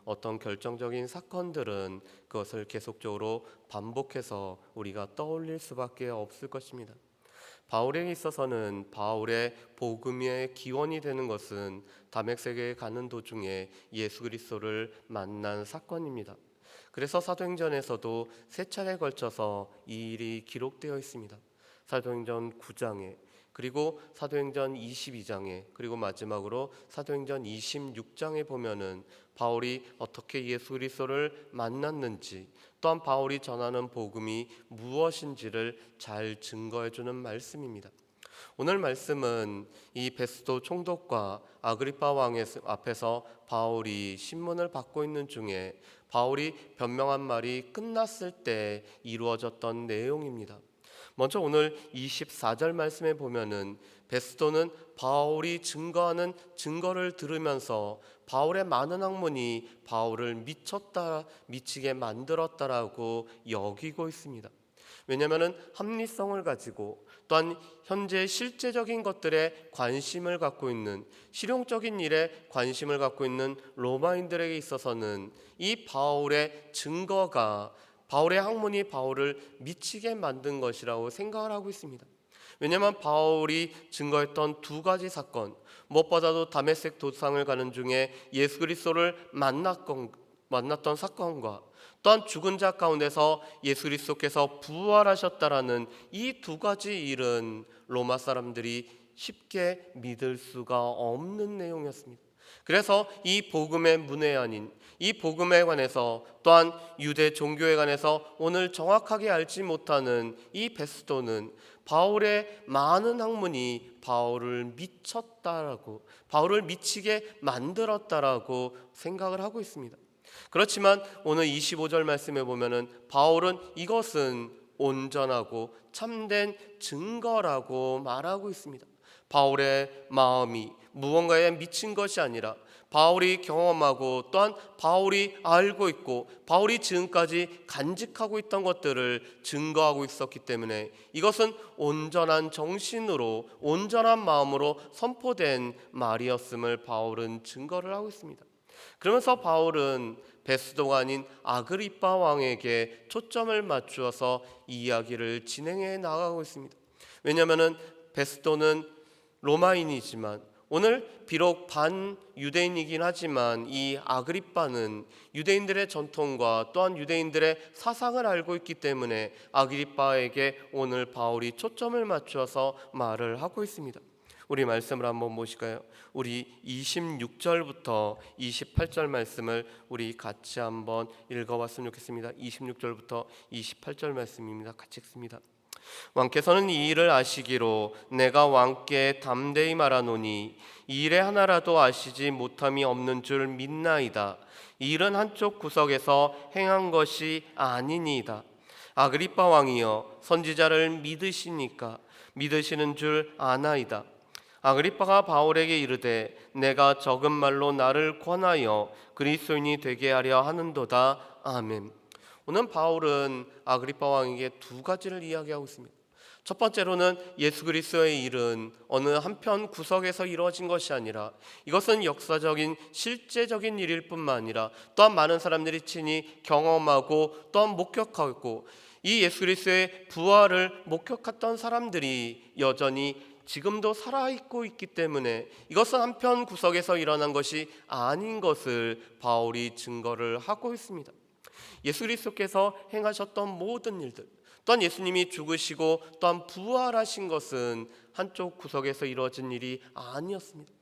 어떤 결정적인 사건들은 그것을 계속적으로 반복해서 우리가 떠올릴 수밖에 없을 것입니다. 바울에게 있어서는 바울의 복음의 기원이 되는 것은 다메섹에 가는 도중에 예수 그리스도를 만난 사건입니다. 그래서 사도행전에서도 세 차례에 걸쳐서 이 일이 기록되어 있습니다. 사도행전 9장에, 그리고 사도행전 22장에, 그리고 마지막으로 사도행전 26장에 보면은 바울이 어떻게 예수 그리스도를 만났는지, 또한 바울이 전하는 복음이 무엇인지를 잘 증거해 주는 말씀입니다. 오늘 말씀은 이 베스도 총독과 아그리파 왕의 앞에서 바울이 신문을 받고 있는 중에 바울이 변명한 말이 끝났을 때 이루어졌던 내용입니다. 먼저 오늘 24절 말씀에 보면은 베스도는 바울이 증거하는 증거를 들으면서 바울의 많은 학문이 바울을 미치게 만들었다라고 여기고 있습니다. 왜냐하면 합리성을 가지고 또한 현재 실제적인 것들에 관심을 갖고 있는, 실용적인 일에 관심을 갖고 있는 로마인들에게 있어서는 이 바울의 증거가, 바울의 학문이 바울을 미치게 만든 것이라고 생각을 하고 있습니다. 왜냐하면 바울이 증거했던 두 가지 사건, 무엇보다도 다메섹 도상을 가는 중에 예수 그리스도를 만났던 사건과 또한 죽은 자 가운데서 예수 그리스도께서 부활하셨다라는 이 두 가지 일은 로마 사람들이 쉽게 믿을 수가 없는 내용이었습니다. 그래서 이 복음의 문외한인, 이 복음에 관해서 또한 유대 종교에 관해서 오늘 정확하게 알지 못하는 이 베스도는 바울의 많은 학문이 바울을 미쳤다라고, 바울을 미치게 만들었다라고 생각을 하고 있습니다. 그렇지만 오늘 25절 말씀에 보면은 바울은 이것은 온전하고 참된 증거라고 말하고 있습니다. 바울의 마음이 무언가에 미친 것이 아니라 바울이 경험하고 또한 바울이 알고 있고 바울이 지금까지 간직하고 있던 것들을 증거하고 있었기 때문에 이것은 온전한 정신으로 온전한 마음으로 선포된 말이었음을 바울은 증거를 하고 있습니다. 그러면서 바울은 베스도가 아닌 아그리파 왕에게 초점을 맞추어서 이야기를 진행해 나가고 있습니다. 왜냐하면 베스도는 로마인이지만 오늘 비록 반유대인이긴 하지만 이 아그리파는 유대인들의 전통과 또한 유대인들의 사상을 알고 있기 때문에 아그리파에게 오늘 바울이 초점을 맞추어서 말을 하고 있습니다. 우리 말씀을 한번 보실까요? 우리 26절부터 28절 말씀을 우리 같이 한번 읽어봤으면 좋겠습니다. 26절부터 28절 말씀입니다. 같이 읽습니다. 왕께서는 이 일을 아시기로 내가 왕께 담대히 말하노니 이 일에 하나라도 아시지 못함이 없는 줄 믿나이다. 이 일은 한쪽 구석에서 행한 것이 아니니이다. 아그리파 왕이여, 선지자를 믿으시니까 믿으시는 줄 아나이다. 아그리파가 바울에게 이르되 내가 적은 말로 나를 권하여 그리스도인이 되게 하려 하는도다. 아멘. 오늘 바울은 아그리파 왕에게 두 가지를 이야기하고 있습니다. 첫 번째로는 예수 그리스도의 일은 어느 한편 구석에서 이루어진 것이 아니라 이것은 역사적인 실제적인 일일 뿐만 아니라 또한 많은 사람들이 친히 경험하고 또한 목격하고 이 예수 그리스도의 부활을 목격했던 사람들이 여전히 지금도 살아있고 있기 때문에 이것은 한편 구석에서 일어난 것이 아닌 것을 바울이 증거를 하고 있습니다. 예수 그리스도께서 행하셨던 모든 일들, 또한 예수님이 죽으시고 또한 부활하신 것은 한쪽 구석에서 이루어진 일이 아니었습니다.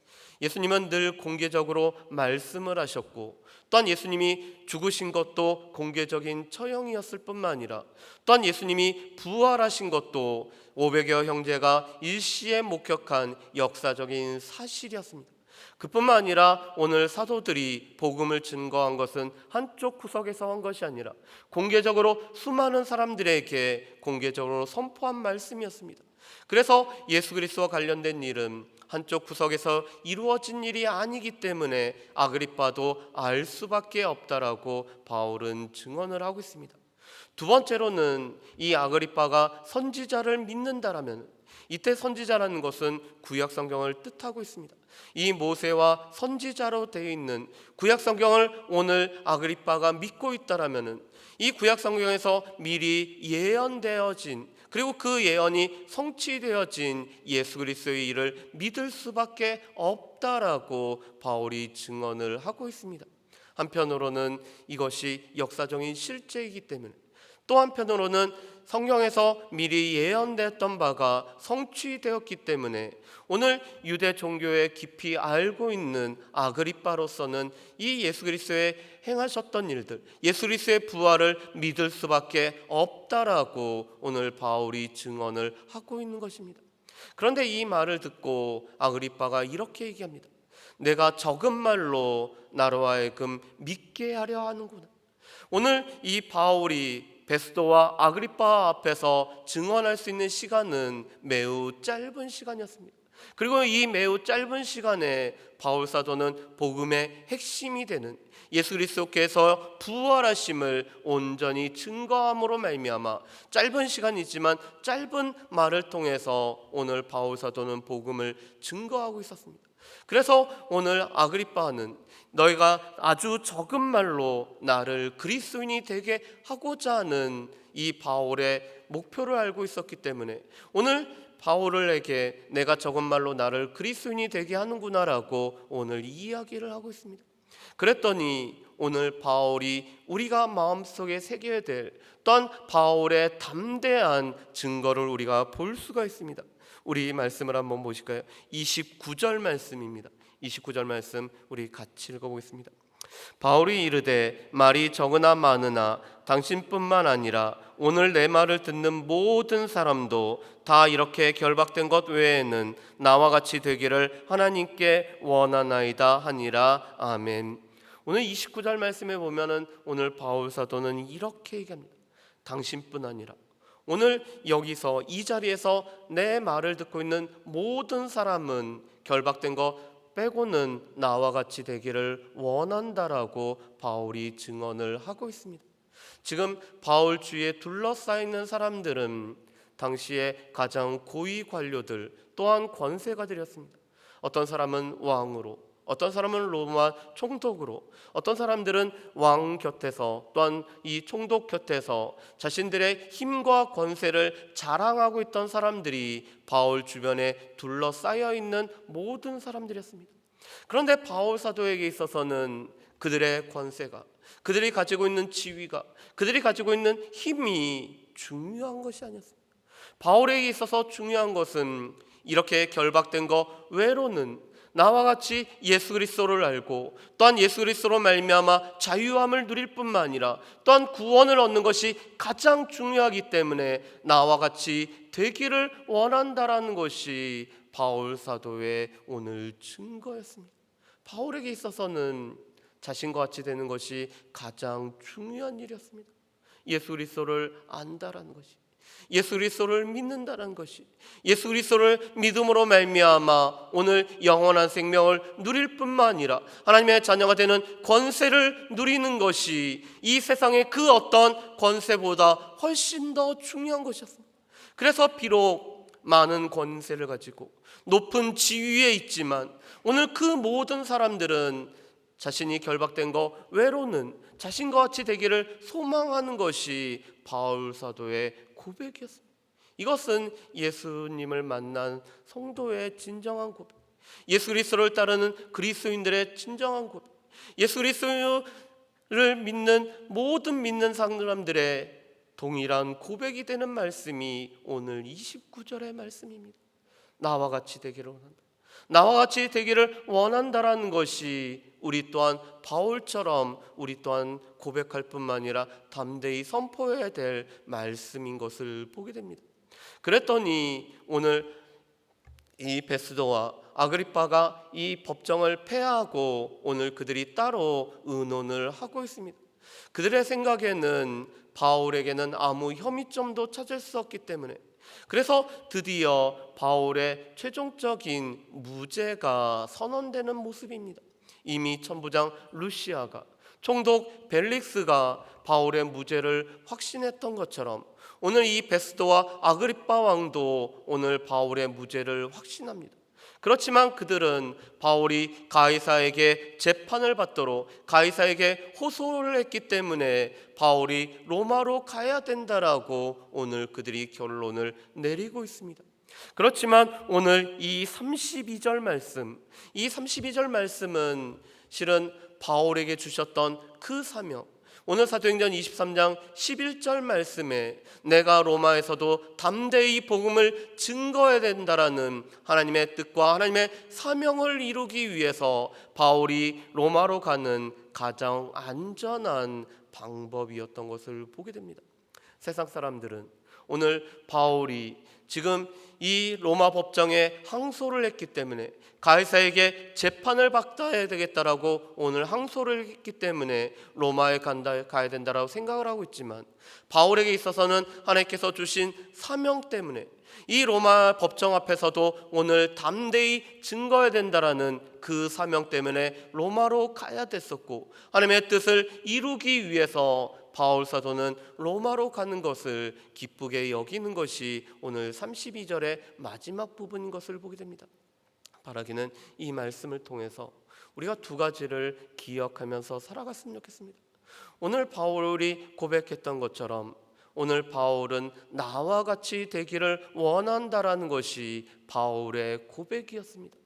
예수님은 늘 공개적으로 말씀을 하셨고 또한 예수님이 죽으신 것도 공개적인 처형이었을 뿐만 아니라 또한 예수님이 부활하신 것도 500여 형제가 일시에 목격한 역사적인 사실이었습니다. 그뿐만 아니라 오늘 사도들이 복음을 증거한 것은 한쪽 구석에서 한 것이 아니라 공개적으로 수많은 사람들에게 공개적으로 선포한 말씀이었습니다. 그래서 예수 그리스도와 관련된 일은 한쪽 구석에서 이루어진 일이 아니기 때문에 아그리파도 알 수밖에 없다라고 바울은 증언을 하고 있습니다. 두 번째로는 이 아그리파가 선지자를 믿는다라면 이때 선지자라는 것은 구약 성경을 뜻하고 있습니다. 이 모세와 선지자로 되어 있는 구약 성경을 오늘 아그리빠가 믿고 있다라면은 이 구약 성경에서 미리 예언되어진, 그리고 그 예언이 성취되어진 예수 그리스도의 일을 믿을 수밖에 없다라고 바울이 증언을 하고 있습니다. 한편으로는 이것이 역사적인 실제이기 때문에, 또 한편으로는 성경에서 미리 예언됐던 바가 성취되었기 때문에 오늘 유대 종교에 깊이 알고 있는 아그리빠로서는 이 예수 그리스도의 행하셨던 일들, 예수 그리스도의 부활을 믿을 수밖에 없다라고 오늘 바울이 증언을 하고 있는 것입니다. 그런데 이 말을 듣고 아그리빠가 이렇게 얘기합니다. 내가 적은 말로 나로 하여금 믿게 하려 하는구나. 오늘 이 바울이 베스도와 아그리빠 앞에서 증언할 수 있는 시간은 매우 짧은 시간이었습니다. 그리고 이 매우 짧은 시간에 바울 사도는 복음의 핵심이 되는 예수 그리스도께서 부활하심을 온전히 증거함으로 말미암아 짧은 시간이지만 짧은 말을 통해서 오늘 바울 사도는 복음을 증거하고 있었습니다. 그래서 오늘 아그리빠는 너희가 아주 적은 말로 나를 그리스도인이 되게 하고자 하는 이 바울의 목표를 알고 있었기 때문에 오늘 바울에게 내가 적은 말로 나를 그리스도인이 되게 하는구나라고 오늘 이야기를 하고 있습니다. 그랬더니 오늘 바울이 우리가 마음속에 새겨야 될 또한 바울의 담대한 증거를 우리가 볼 수가 있습니다. 우리 말씀을 한번 보실까요? 29절 말씀입니다. 29절 말씀 우리 같이 읽어보겠습니다. 바울이 이르되 말이 적으나 많으나 당신뿐만 아니라 오늘 내 말을 듣는 모든 사람도 다 이렇게 결박된 것 외에는 나와 같이 되기를 하나님께 원하나이다 하니라. 아멘. 오늘 29절 말씀에 보면은 오늘 바울 사도는 이렇게 얘기합니다. 당신뿐 아니라 오늘 여기서 이 자리에서 내 말을 듣고 있는 모든 사람은 결박된 거 빼고는 나와 같이 되기를 원한다라고 바울이 증언을 하고 있습니다. 지금 바울 주위에 둘러싸여 있는 사람들은 당시에 가장 고위 관료들 또한 권세가들이었습니다. 어떤 사람은 왕으로, 어떤 사람은 로마 총독으로, 어떤 사람들은 왕 곁에서 또한 이 총독 곁에서 자신들의 힘과 권세를 자랑하고 있던 사람들이 바울 주변에 둘러싸여 있는 모든 사람들이었습니다. 그런데 바울 사도에게 있어서는 그들의 권세가, 그들이 가지고 있는 지위가, 그들이 가지고 있는 힘이 중요한 것이 아니었습니다. 바울에게 있어서 중요한 것은 이렇게 결박된 것 외로는 나와 같이 예수 그리스도를 알고 또한 예수 그리스도로 말미암아 자유함을 누릴 뿐만 아니라 또한 구원을 얻는 것이 가장 중요하기 때문에 나와 같이 되기를 원한다라는 것이 바울 사도의 오늘 증거였습니다. 바울에게 있어서는 자신과 같이 되는 것이 가장 중요한 일이었습니다. 예수 그리스도를 안다라는 것이, 예수 그리스도를 믿는다는 것이, 예수 그리스도를 믿음으로 말미암아 오늘 영원한 생명을 누릴 뿐만 아니라 하나님의 자녀가 되는 권세를 누리는 것이 이 세상의 그 어떤 권세보다 훨씬 더 중요한 것이었습니다. 그래서 비록 많은 권세를 가지고 높은 지위에 있지만 오늘 그 모든 사람들은 자신이 결박된 거 외로는 자신과 같이 되기를 소망하는 것이 바울 사도의 고백이었습니다. 이것은 예수님을 만난 성도의 진정한 고백, 예수 그리스도를 따르는 그리스도인들의 진정한 고백, 예수 그리스도를 믿는 모든 믿는 사람들의 동일한 고백이 되는 말씀이 오늘 29절의 말씀입니다. 나와 같이 되기를 원한다. 나와 같이 되기를 원한다라는 것이 우리 또한 바울처럼 우리 또한 고백할 뿐만 아니라 담대히 선포해야 될 말씀인 것을 보게 됩니다. 그랬더니 오늘 이 베스도와 아그리빠가 이 법정을 폐하고 오늘 그들이 따로 의논을 하고 있습니다. 그들의 생각에는 바울에게는 아무 혐의점도 찾을 수 없기 때문에, 그래서 드디어 바울의 최종적인 무죄가 선언되는 모습입니다. 이미 천부장 루시아가 총독 벨릭스가 바울의 무죄를 확신했던 것처럼 오늘 이 베스도와 아그리빠 왕도 오늘 바울의 무죄를 확신합니다. 그렇지만 그들은 바울이 가이사에게 재판을 받도록 가이사에게 호소를 했기 때문에 바울이 로마로 가야 된다라고 오늘 그들이 결론을 내리고 있습니다. 그렇지만 오늘 이 32절 말씀은 실은 바울에게 주셨던 그 사명, 오늘 사도행전 23장 11절 말씀에 내가 로마에서도 담대히 복음을 증거해야 된다라는 하나님의 뜻과 하나님의 사명을 이루기 위해서 바울이 로마로 가는 가장 안전한 방법이었던 것을 보게 됩니다. 세상 사람들은 오늘 바울이 지금 이 로마 법정에 항소를 했기 때문에 가이사에게 재판을 받아야 되겠다라고 오늘 항소를 했기 때문에 로마에 가야 된다라고 생각을 하고 있지만 바울에게 있어서는 하나님께서 주신 사명 때문에 이 로마 법정 앞에서도 오늘 담대히 증거해야 된다라는 그 사명 때문에 로마로 가야 됐었고 하나님의 뜻을 이루기 위해서 바울 사도는 로마로 가는 것을 기쁘게 여기는 것이 오늘 32절의 마지막 부분인 것을 보게 됩니다. 바라기는 이 말씀을 통해서 우리가 두 가지를 기억하면서 살아갔으면 좋겠습니다. 오늘 바울이 고백했던 것처럼 오늘 바울은 나와 같이 되기를 원한다라는 것이 바울의 고백이었습니다.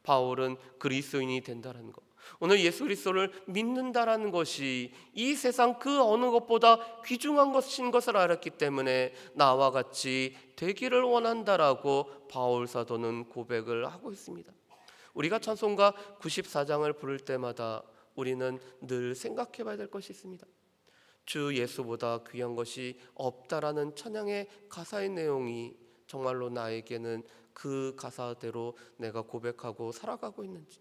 바울은 그리스도인이 된다라는 것, 오늘 예수 그리스도를 믿는다라는 것이 이 세상 그 어느 것보다 귀중한 것인 것을 알았기 때문에 나와 같이 되기를 원한다라고 바울 사도는 고백을 하고 있습니다. 우리가 찬송가 94장을 부를 때마다 우리는 늘 생각해 봐야 될 것이 있습니다. 주 예수보다 귀한 것이 없다라는 찬양의 가사의 내용이 정말로 나에게는 그 가사대로 내가 고백하고 살아가고 있는지,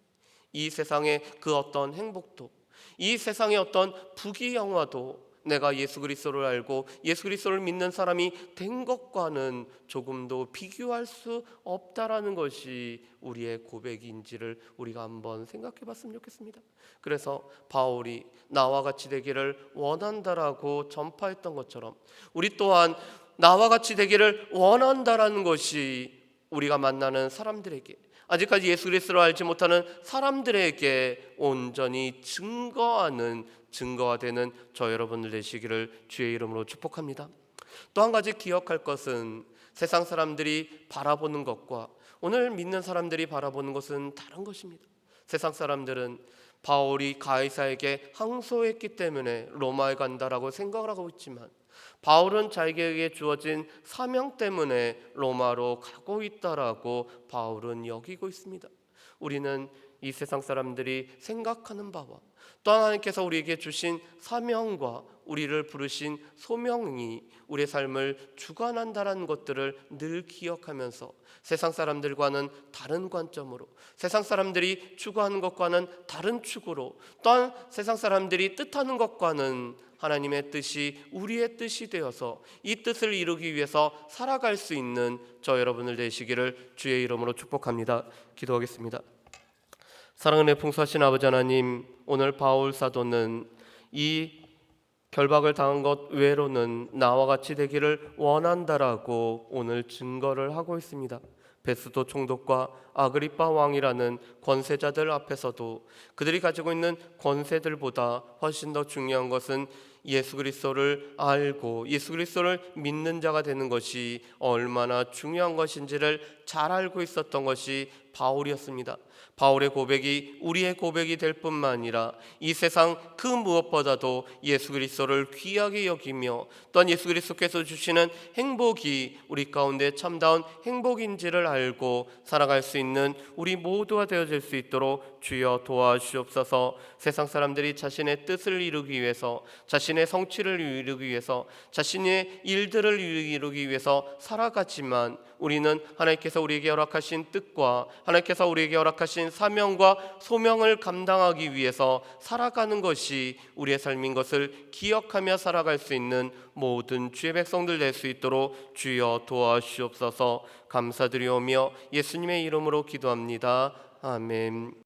이 세상의 그 어떤 행복도, 이 세상의 어떤 부귀영화도 내가 예수 그리스도를 알고 예수 그리스도를 믿는 사람이 된 것과는 조금도 비교할 수 없다라는 것이 우리의 고백인지를 우리가 한번 생각해 봤으면 좋겠습니다. 그래서 바울이 나와 같이 되기를 원한다라고 전파했던 것처럼 우리 또한 나와 같이 되기를 원한다라는 것이 우리가 만나는 사람들에게, 아직까지 예수 그리스도를 알지 못하는 사람들에게 온전히 증거가 되는 저 여러분들 되시기를 주의 이름으로 축복합니다. 또 한 가지 기억할 것은 세상 사람들이 바라보는 것과 오늘 믿는 사람들이 바라보는 것은 다른 것입니다. 세상 사람들은 바울이 가이사에게 항소했기 때문에 로마에 간다라고 생각을 하고 있지만 바울은 자기에게 주어진 사명 때문에 로마로 가고 있다라고 바울은 여기고 있습니다. 우리는 이 세상 사람들이 생각하는 바와 또 하나님께서 우리에게 주신 사명과 우리를 부르신 소명이 우리의 삶을 주관한다는 것들을 늘 기억하면서 세상 사람들과는 다른 관점으로, 세상 사람들이 추구하는 것과는 다른 축으로, 또한 세상 사람들이 뜻하는 것과는 하나님의 뜻이 우리의 뜻이 되어서 이 뜻을 이루기 위해서 살아갈 수 있는 저 여러분들 되시기를 주의 이름으로 축복합니다. 기도하겠습니다. 사랑은혜 풍성하신 아버지 하나님, 오늘 바울 사도는 이 결박을 당한 것 외로는 나와 같이 되기를 원한다라고 오늘 증거를 하고 있습니다. 베스도 총독과 아그리빠 왕이라는 권세자들 앞에서도 그들이 가지고 있는 권세들보다 훨씬 더 중요한 것은 예수 그리스도를 알고 예수 그리스도를 믿는 자가 되는 것이 얼마나 중요한 것인지를 잘 알고 있었던 것이 바울이었습니다. 바울의 고백이 우리의 고백이 될 뿐만 아니라 이 세상 그 무엇보다도 예수 그리스도를 귀하게 여기며 또한 예수 그리스도께서 주시는 행복이 우리 가운데 참다운 행복인지를 알고 살아갈 수 있는 우리 모두가 되어질 수 있도록 주여 도와주옵소서. 세상 사람들이 자신의 뜻을 이루기 위해서, 자신의 성취를 이루기 위해서, 자신의 일들을 이루기 위해서 살아가지만 우리는 하나님께서 우리에게 허락하신 뜻과 하나님께서 우리에게 허락하신 사명과 소명을 감당하기 위해서 살아가는 것이 우리의 삶인 것을 기억하며 살아갈 수 있는 모든 주의 백성들 될 수 있도록 주여 도와주옵소서. 감사드리오며 예수님의 이름으로 기도합니다. 아멘.